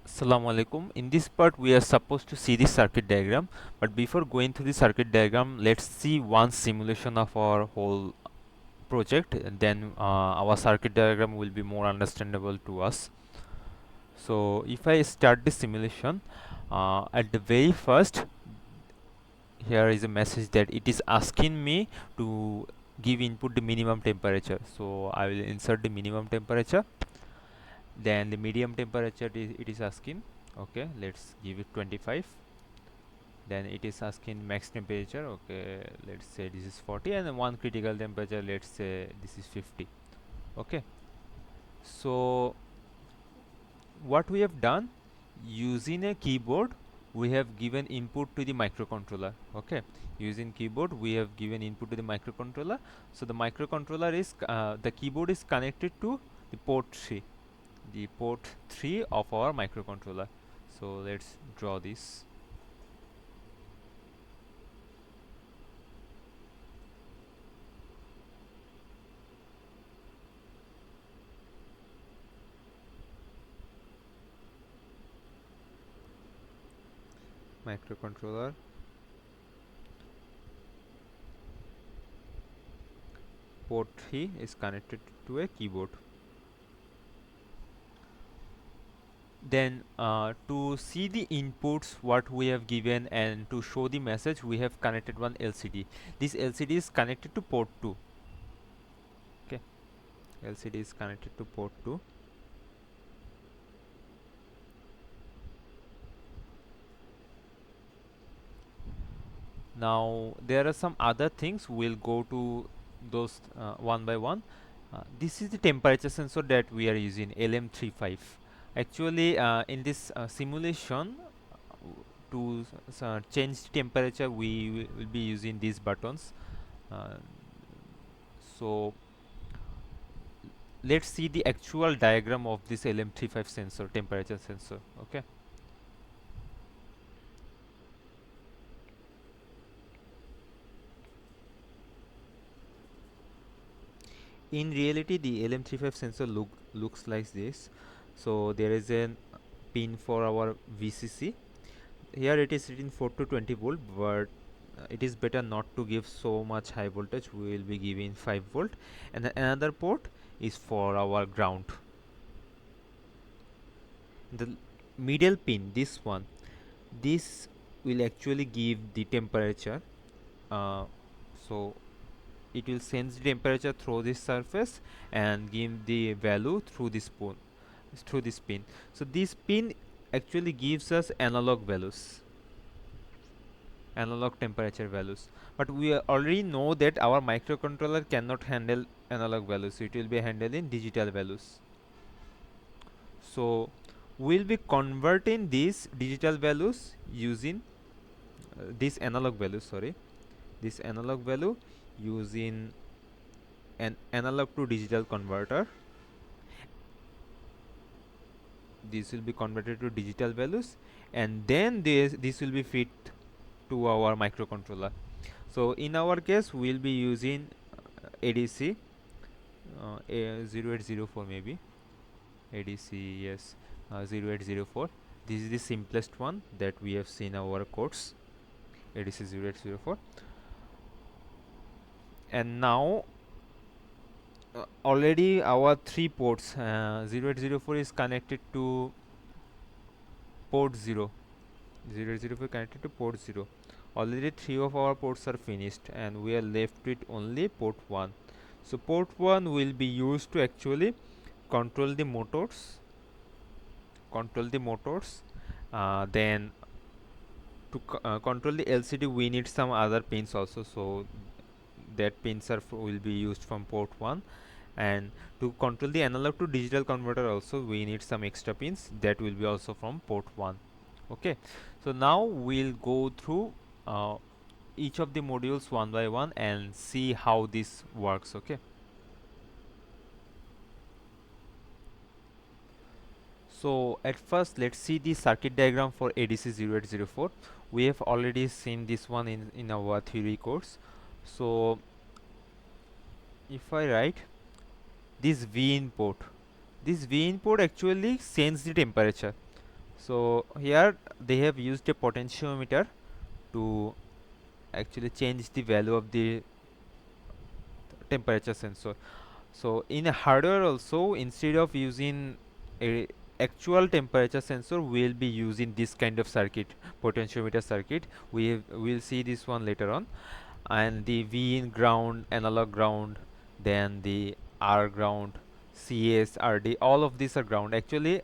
Assalamu alaikum. In this part, we are supposed to see the circuit diagram. But before going through the circuit diagram, let's see one simulation of our whole project. And then our circuit diagram will be more understandable to us. So if I start the simulation, at the very first, here is a message that it is asking me to give input the minimum temperature. So I will insert the minimum temperature. Then the medium temperature it is asking. Okay, let's give it 25. Then it is asking max temperature. Okay, let's say this is 40, and then one critical temperature, let's say this is 50. Okay, so what we have done, using a keyboard we have given input to the microcontroller. Okay, using keyboard we have given input to the microcontroller. So the microcontroller is the keyboard is connected to the port 3, the port 3 of our microcontroller. So let's draw this. Microcontroller, port 3 is connected to a keyboard. Then to see the inputs what we have given and to show the message, we have connected one LCD. This LCD is connected to port 2. Okay, LCD is connected to port 2. Now there are some other things, we'll go to those one by one. This is the temperature sensor that we are using, LM35. Actually in this simulation, to change the temperature we will be using these buttons. uh, so let's see the actual diagram of this LM35 sensor, temperature sensor. Okay, in reality the LM35 sensor looks like this. So there is a pin for our VCC. Here it is written 4 to 20 volt, but it is better not to give so much high voltage. We will be giving 5 volt, and another port is for our ground. The middle pin, this one, this will actually give the temperature. uh, so it will sense the temperature through this surface and give the value through this pin. So this pin actually gives us analog values, analog temperature values, but we already know that our microcontroller cannot handle analog values, so it will be handling digital values. So we'll be converting these digital values using this analog value, this analog value using an analog to digital converter. This will be converted to digital values, and then this will be fit to our microcontroller. So in our case we'll be using ADC 0804, maybe ADC, yes, 0804. This is the simplest one that we have seen our codes, ADC 0804. And now already our 3 ports, 0804 is connected to port 0, 0804 connected to port 0. Already 3 of our ports are finished, and we are left with only port 1. So port 1 will be used to actually control the motors, then to control the LCD we need some other pins also, so that pins will be used from port 1. And to control the analog to digital converter also we need some extra pins that will be also from port 1. Okay, so now we'll go through each of the modules one by one and see how this works. Okay, so at first let's see the circuit diagram for ADC 0804. We have already seen this one in our theory course. So if I write this V in port, this V in port actually sends the temperature. So here they have used a potentiometer to actually change the value of the temperature sensor. So in a hardware also, instead of using a actual temperature sensor, we'll be using this kind of circuit, potentiometer circuit. We'll see this one later on. And the V in ground, analog ground, then the R ground, CS, RD, all of these are ground. Actually,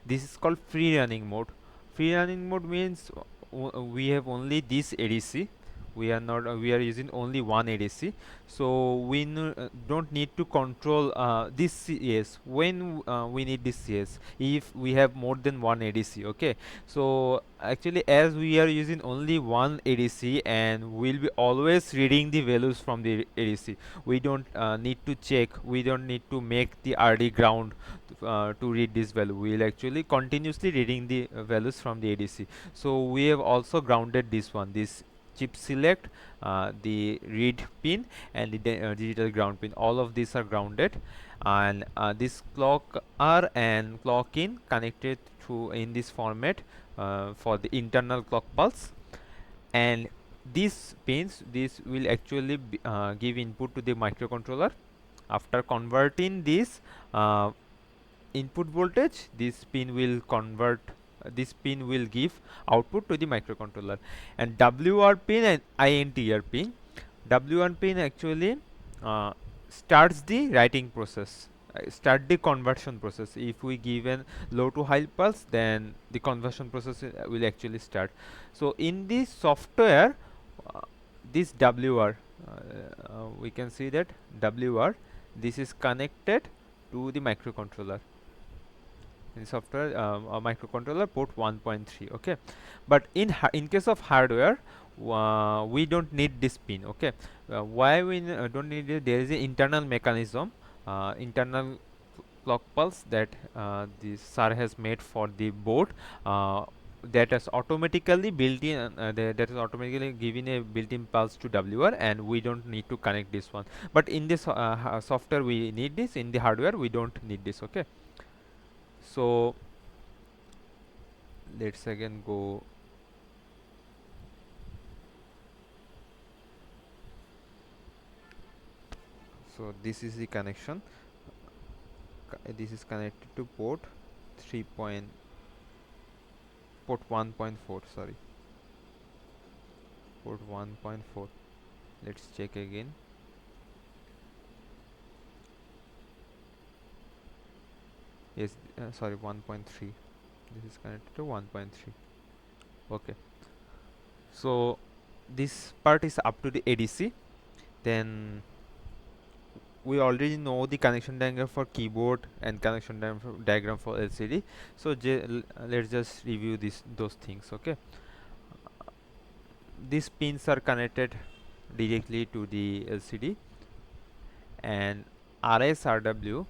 this is called free running mode. Free running mode means we have only this ADC. We are not. We are using only one ADC, so we don't need to control this CS when we need this CS. If we have more than one ADC, okay. So actually, as we are using only one ADC and we'll be always reading the values from the ADC, we don't need to check, we don't need to make the RD ground to read this value. We'll actually continuously reading the values from the ADC. So we have also grounded this one, this chip select, the read pin, and the digital ground pin. All of these are grounded, and this clock R and clock in connected to in this format for the internal clock pulse. And these pins, this will actually give input to the microcontroller. After converting this input voltage, this pin will convert, this pin will give output to the microcontroller. And WR pin and INTR pin, WR pin actually uh, starts the writing process, start the conversion process. If we given low to high pulse, then the conversion process will actually start. So in this software, uh, this WR, we can see that WR, this is connected to the microcontroller. In software, a microcontroller port 1.3, okay. But in case of hardware, we don't need this pin, okay. Why we don't need it? There is an internal mechanism, internal clock pulse that the SAR has made for the board, that is automatically built in, that is automatically giving a built-in pulse to WR, and we don't need to connect this one. But in this software we need this, in the hardware we don't need this, okay. So let's again go. So this is the connection. This is connected to port 3 point, port 1.4, sorry, port 1.4. Let's check again. Yes, sorry, 1.3. This is connected to 1.3, okay. So this part is up to the ADC. Then we already know the connection diagram for keyboard and connection diagram for LCD. So let's just review those things, okay. These pins are connected directly to the LCD, and RSRW,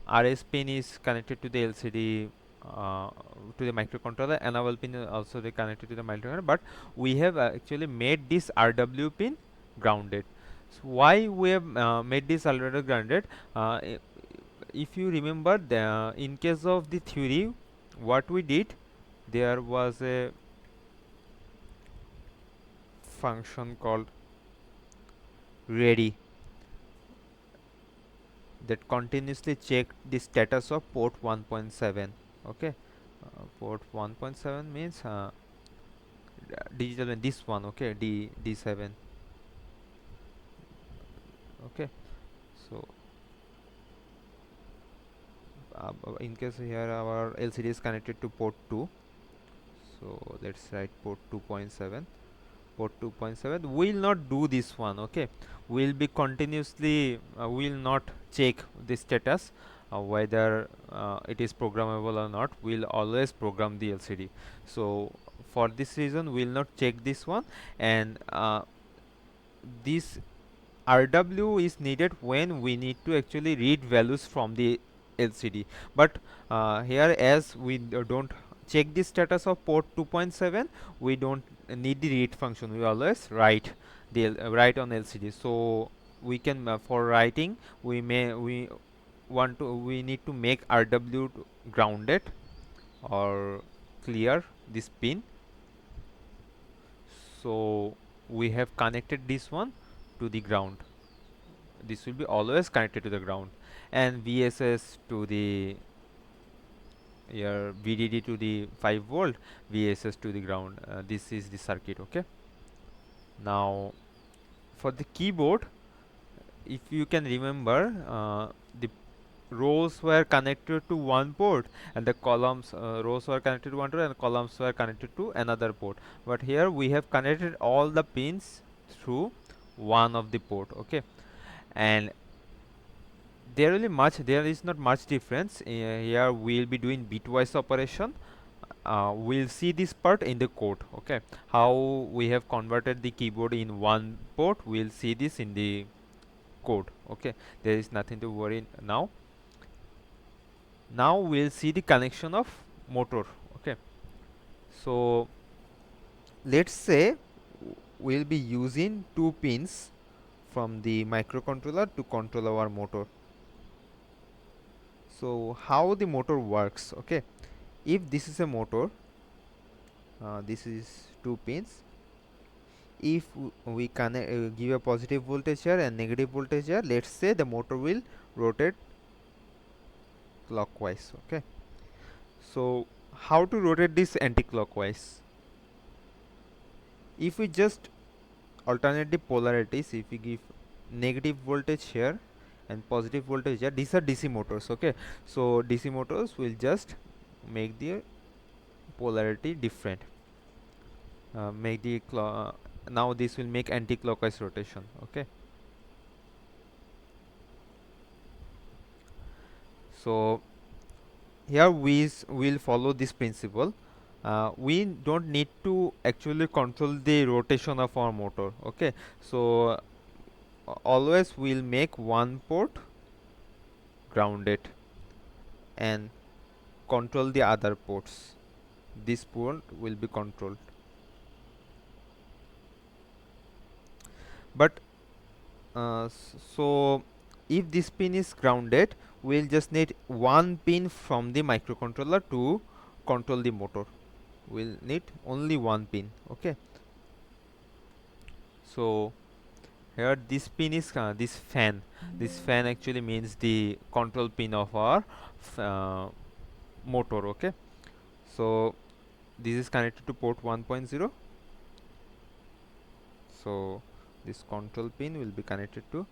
RS pin is connected to the LCD, to the microcontroller. Enable pin is also connected to the microcontroller, but we have actually made this RW pin grounded. So why we have made this already grounded? If you remember, in case of the theory, what we did, there was a function called ready that continuously check the status of port 1.7, okay. Port 1.7 means digital, and this one, okay, D7, okay. So in case here our LCD is connected to port 2, so let's write port 2.7. Port 2.7 will not do this one, okay. Will be continuously will not check the status, whether it is programmable or not. Will always program the LCD. So for this reason we'll not check this one, and this RW is needed when we need to actually read values from the LCD. But here, as we don't check the status of port 2.7, we don't need the read function. We always write the write on LCD. So we can for writing, we need to make RW grounded, or clear this pin. So we have connected this one to the ground. This will be always connected to the ground, and VSS to the your VDD to the 5 volt, VSS to the ground. This is the circuit. Okay. Now for the keyboard, if you can remember, the rows were connected to one port, and the columns rows were connected to one port, and columns were connected to another port. But here we have connected all the pins through one of the port. Okay. And there is not much difference. Here we'll be doing bitwise operation. We'll see this part in the code. Okay, how we have converted the keyboard in one port, we'll see this in the code. Okay, there is nothing to worry now. Now we'll see the connection of motor. Okay, so let's say we'll be using two pins from the microcontroller to control our motor. So how the motor works? Okay, if this is a motor, this is two pins. If we connect, give a positive voltage here and negative voltage here, let's say the motor will rotate clockwise. Okay, so how to rotate this anti-clockwise? If we just alternate the polarities, if we give negative voltage here and positive voltage here, these are DC motors. Okay, so DC motors will just make the polarity different, make the now this will make anti-clockwise rotation. Okay, so here we will follow this principle. We don't need to actually control the rotation of our motor. Okay, so always we'll make one port grounded and control the other ports. This port will be controlled, but so if this pin is grounded, we'll just need one pin from the microcontroller to control the motor. We'll need only one pin. Okay, so here this pin is this fan actually means the control pin of our motor. Okay, so this is connected to port 1.0, so this control pin will be connected to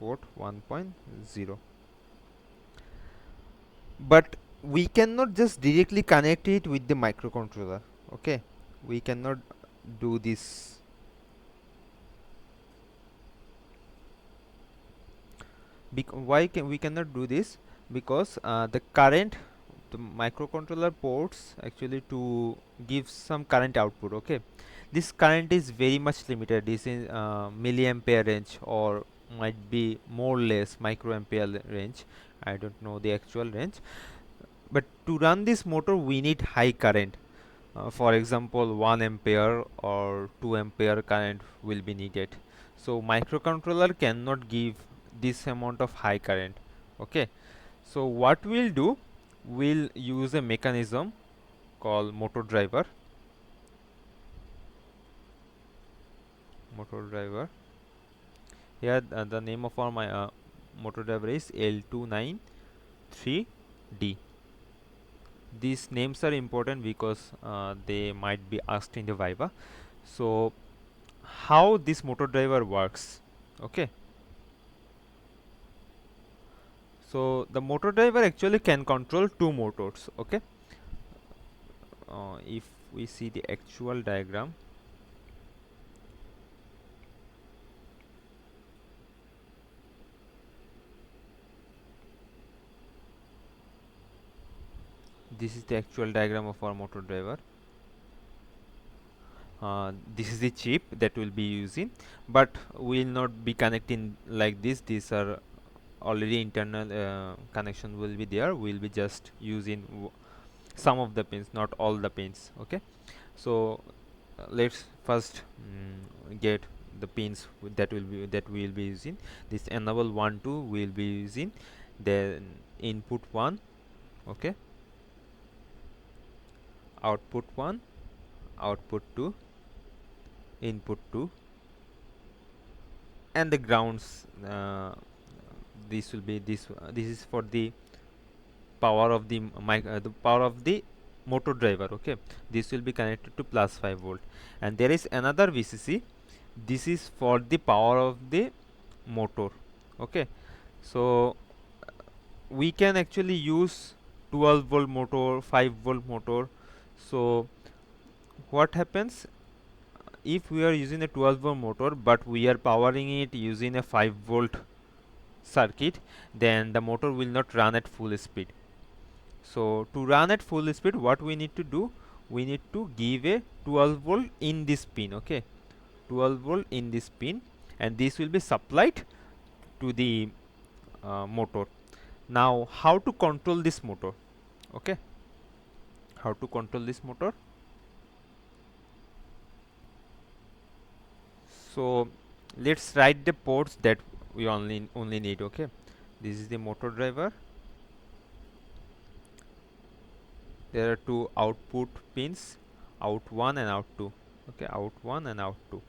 port 1.0. But we cannot just directly connect it with the microcontroller. Okay, we cannot do this. Why can we cannot do this? Because the current, the microcontroller ports actually to give some current output. Okay, this current is very much limited. This is milliampere range, or might be more or less microampere range. I don't know the actual range, but to run this motor we need high current. For example, 1 ampere or 2 ampere current will be needed. So microcontroller cannot give this amount of high current. Okay, so what we'll do, we'll use a mechanism called motor driver. Here the name of our motor driver is L293D. These names are important because they might be asked in the Viva. So how this motor driver works? Okay, so the motor driver actually can control two motors. Okay, if we see the actual diagram, this is the actual diagram of our motor driver. This is the chip that we'll be using, but we'll not be connecting like this. These are already internal connection will be there. We'll be just using some of the pins, not all the pins. Okay, so let's first get the pins that we'll be using. This enable 1 2 we'll be using, then input 1, okay, output 1, output 2, input 2, and the grounds, this will be this is for the power of the power of the motor driver, okay. This will be connected to plus 5 volt, and there is another VCC. This is for the power of the motor, okay. So we can actually use 12 volt motor, 5 volt motor. So what happens if we are using a 12 volt motor but we are powering it using a 5 volt circuit, then the motor will not run at full speed. So to run at full speed, what we need to do, we need to give a 12 volt in this pin, okay, 12 volt in this pin, and this will be supplied to the motor. Now how to control this motor, okay, how to control this motor? So let's write the ports that we only need, okay. This is the motor driver. There are two output pins, out 1 and out 2, okay, out 1 and out 2.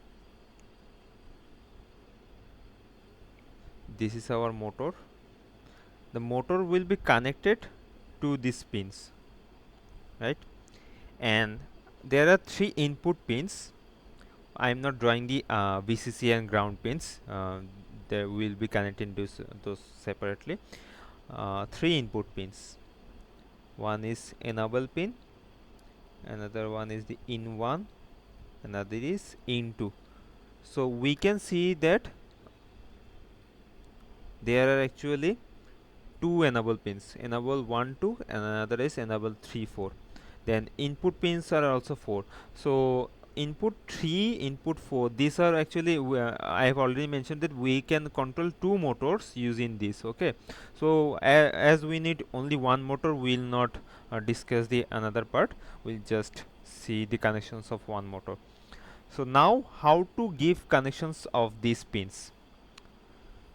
This is our motor. The motor will be connected to these pins, right, and there are 3 input pins. I am not drawing the VCC and ground pins. They will be connecting those separately. 3 input pins. One is enable pin, another one is the in 1, another is in 2. So we can see that there are actually 2 enable pins, enable 1 2, and another is enable 3 4. Then input pins are also 4. So input 3, input 4, these are actually I have already mentioned that we can control 2 motors using this, okay. So as we need only one motor, we will not discuss the another part, we'll just see the connections of one motor. So now how to give connections of these pins?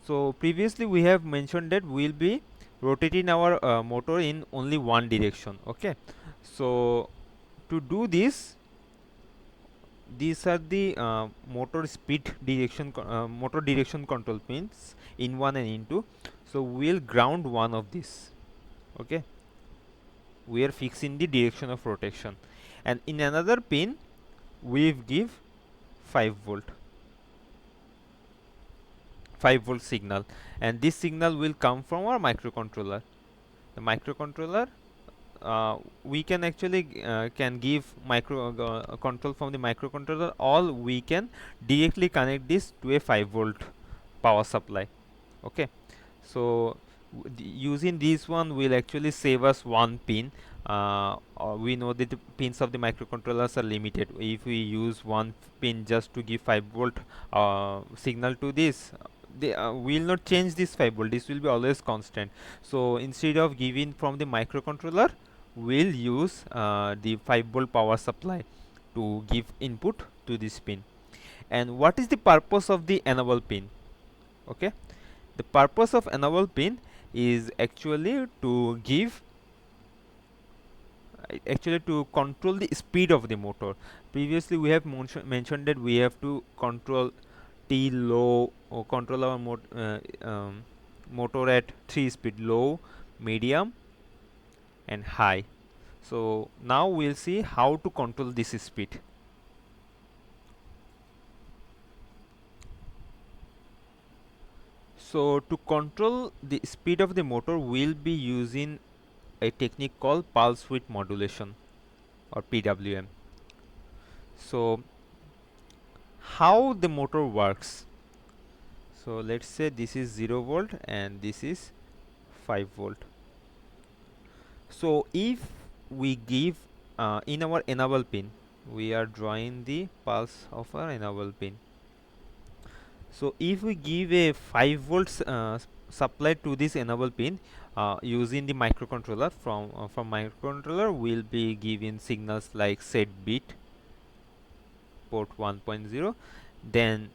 So previously we have mentioned that we'll be rotating our motor in only one direction, okay. So to do this, these are the motor speed direction motor direction control pins in 1 and in 2. So we'll ground one of these, okay. We are fixing the direction of rotation, and in another pin we give 5 volt 5 volt signal, and this signal will come from our microcontroller. The microcontroller, we can actually can give micro control from the microcontroller, or we can directly connect this to a 5 volt power supply, okay. So using this one will actually save us one pin. We know that the pins of the microcontrollers are limited. If we use one pin just to give 5 volt signal to this, they will not change this 5 volt, this will be always constant. So instead of giving from the microcontroller, we'll use the 5 volt power supply to give input to this pin. And what is the purpose of the enable pin? Okay, the purpose of enable pin is actually to give actually to control the speed of the motor. Previously we have mentioned that we have to control T low, or control our motor at 3 speed: low, medium and high. So now we'll see how to control this speed. So to control the speed of the motor, we'll be using a technique called pulse width modulation, or PWM. So how the motor works? So let's say this is 0 volt and this is 5 volt. So if we give in our enable pin, we are drawing the pulse of our enable pin. So if we give a 5 volts supply to this enable pin using the microcontroller, from microcontroller we'll be giving signals like set bit, port 1.0, then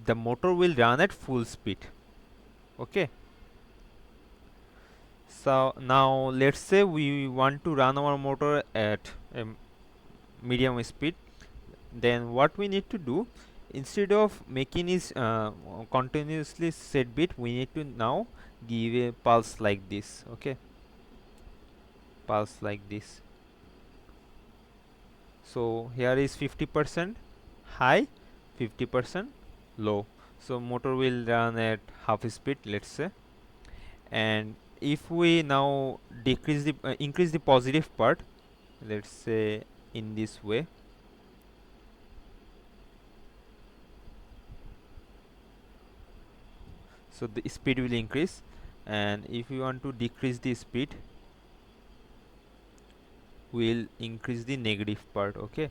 the motor will run at full speed, okay. So now let's say we want to run our motor at a medium speed. Then what we need to do, instead of making is continuously set bit, we need to now give a pulse like this. Okay, pulse like this. So here is 50% high, 50% low. So motor will run at half speed, let's say. And if we now decrease the increase the positive part, let's say in this way, so the speed will increase. And if you want to decrease the speed, we'll increase the negative part. Okay,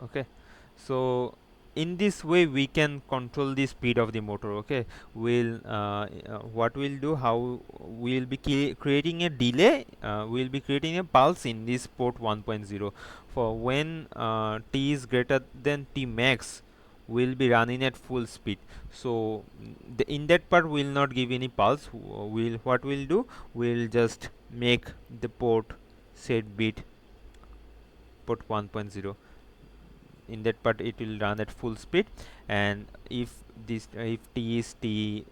okay. So in this way we can control the speed of the motor. Okay, we'll what we'll do, how we'll be creating a delay, we'll be creating a pulse in this port 1.0 for when t is greater than t max, we'll be running at full speed. So in that part we'll not give any pulse. What we'll do, we'll just make the port set bit port 1.0. In that part it will run at full speed. And if this if t is t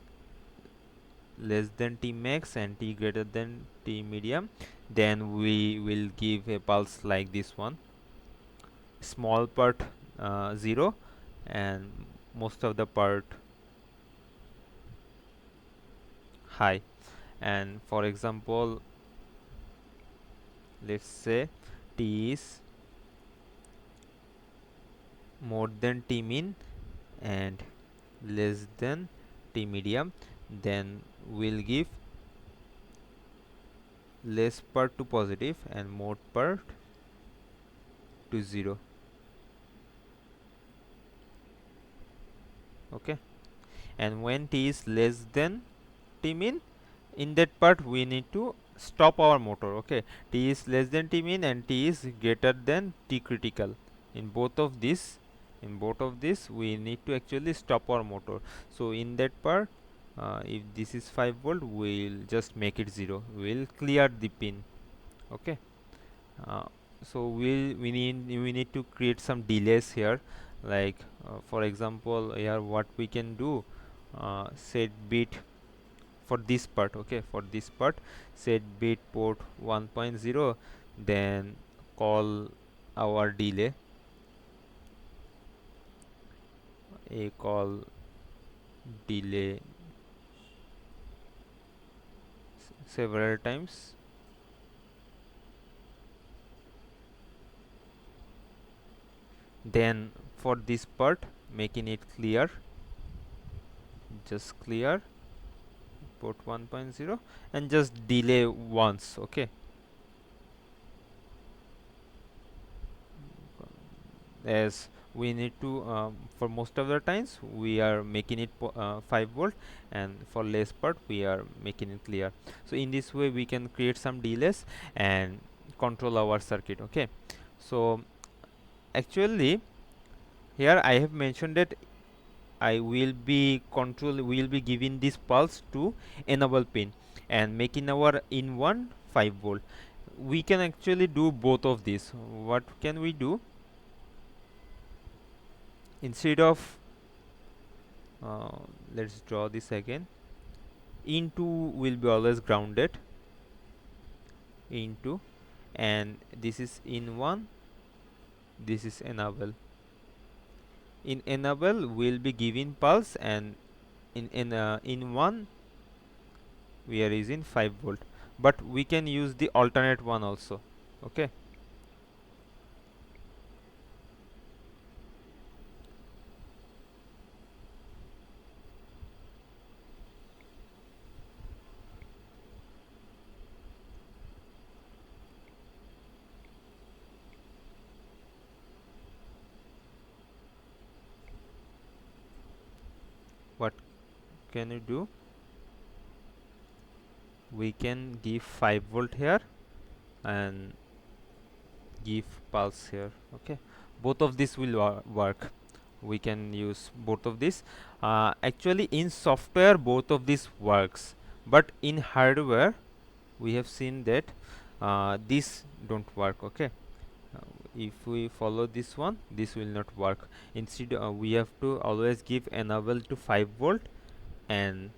less than t max and t greater than t medium, then we will give a pulse like this one, small part 0 and most of the part high. And for example, let's say t is more than t min and less than t medium, then we'll give less part to positive and more part to 0. Okay, and when t is less than t min, in that part we need to stop our motor. Okay, t is less than t min and t is greater than t critical. In both of this we need to actually stop our motor. So in that part, if this is 5 volt, we'll just make it 0, we'll clear the pin. Okay, uh, so we need to create some delays here, like for example here what we can do, set bit for this part. Okay, for this part set bit port 1.0, then call our delay, a call delay several times. Then for this part, making it clear, just clear port 1.0 and just delay once. Okay, as we need to for most of the times we are making it 5 volt, and for less part we are making it clear. So in this way we can create some delays and control our circuit. Okay, so actually here I have mentioned that I will be giving this pulse to enable pin and making our in one 5 volt. We can actually do both of these. What can we do? Instead of uh, let's draw this again. In2 will be always grounded, in2, and this is in1, this is enable. In enable we'll be giving pulse, and in1 we are using 5 volt, but we can use the alternate one also. Okay, what can you do? We can give 5 volt here and give pulse here. Okay, both of this will work. we can use both of these. Actually in software both of these works, but in hardware we have seen that this don't work. Okay, if we follow this one, this will not work. Instead we have to always give enable to 5 volt and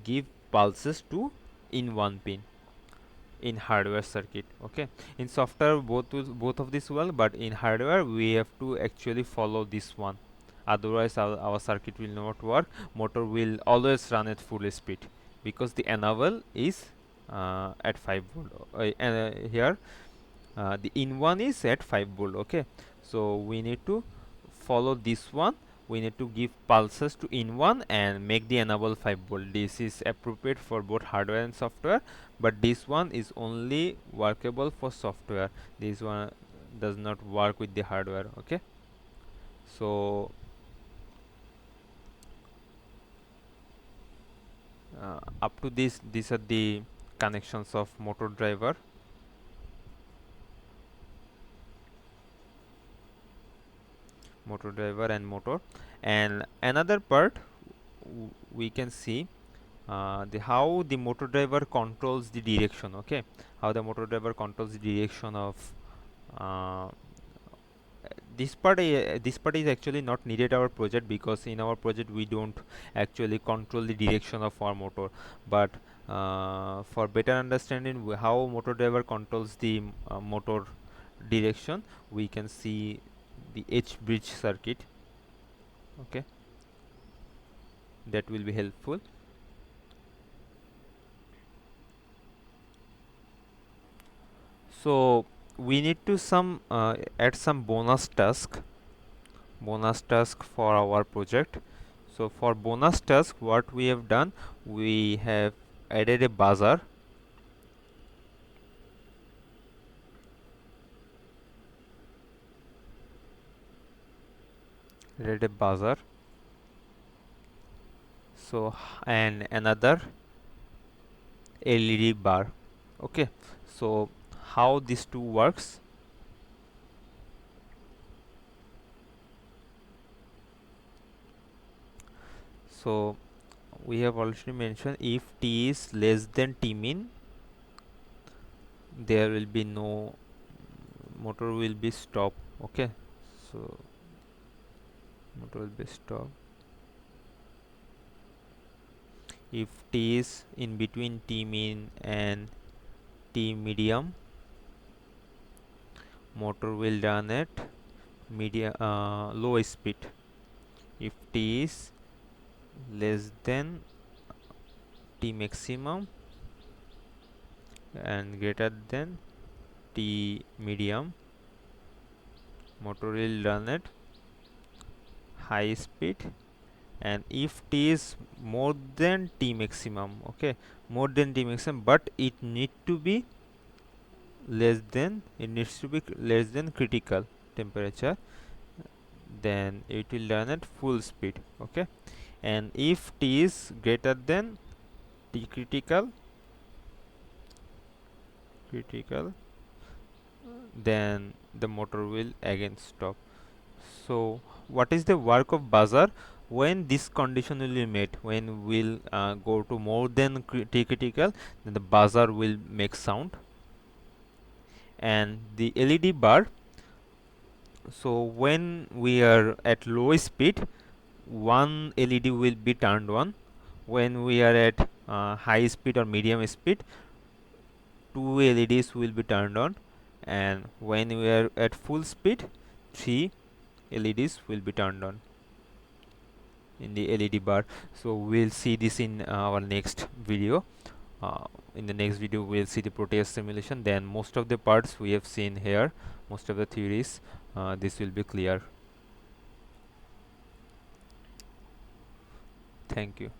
give pulses to in one pin in hardware circuit. Okay, in software both of this well, but in hardware we have to actually follow this one, otherwise our circuit will not work. Motor will always run at full speed because the enable is at 5 volt. Here the in one is at 5 volt. Okay, so we need to follow this one. We need to give pulses to in one and make the enable 5 volt. This is appropriate for both hardware and software, but this one is only workable for software. This one does not work with the hardware. Okay, so up to this, these are the connections of motor driver. And motor. And another part we can see the how the motor driver controls the direction. Okay, how the motor driver controls the direction of uh, this part is actually not needed our project, because in our project we don't actually control the direction of our motor. But for better understanding how motor driver controls the motor direction, we can see the H bridge circuit. Okay, that will be helpful. So we need to add some bonus task for our project. So for bonus task, what we have done, we have added a buzzer. So and another LED bar. Okay, so how these two works? So we have already mentioned, if t is less than t min, there will be no motor will be stop. Okay, so motor will be stop. If t is in between t min and t medium, motor will run at low speed. If t is less than t maximum and greater than t medium, motor will run at high speed. And if t is more than t maximum, okay, more than t maximum, but it needs to be less than critical temperature, then it will run at full speed. Okay, and if t is greater than t critical, then the motor will again stop. So what is the work of buzzer? When this condition will be met, when we'll go to more than t critical, then the buzzer will make sound. And the LED bar, so when we are at low speed, one LED will be turned on. When we are at high speed or medium speed, two LEDs will be turned on. And when we are at full speed, three LEDs will be turned on in the LED bar. So we'll see this in our next video. In the next video we'll see the Proteus simulation. Then most of the parts we have seen here, most of the theories, this will be clear. Thank you.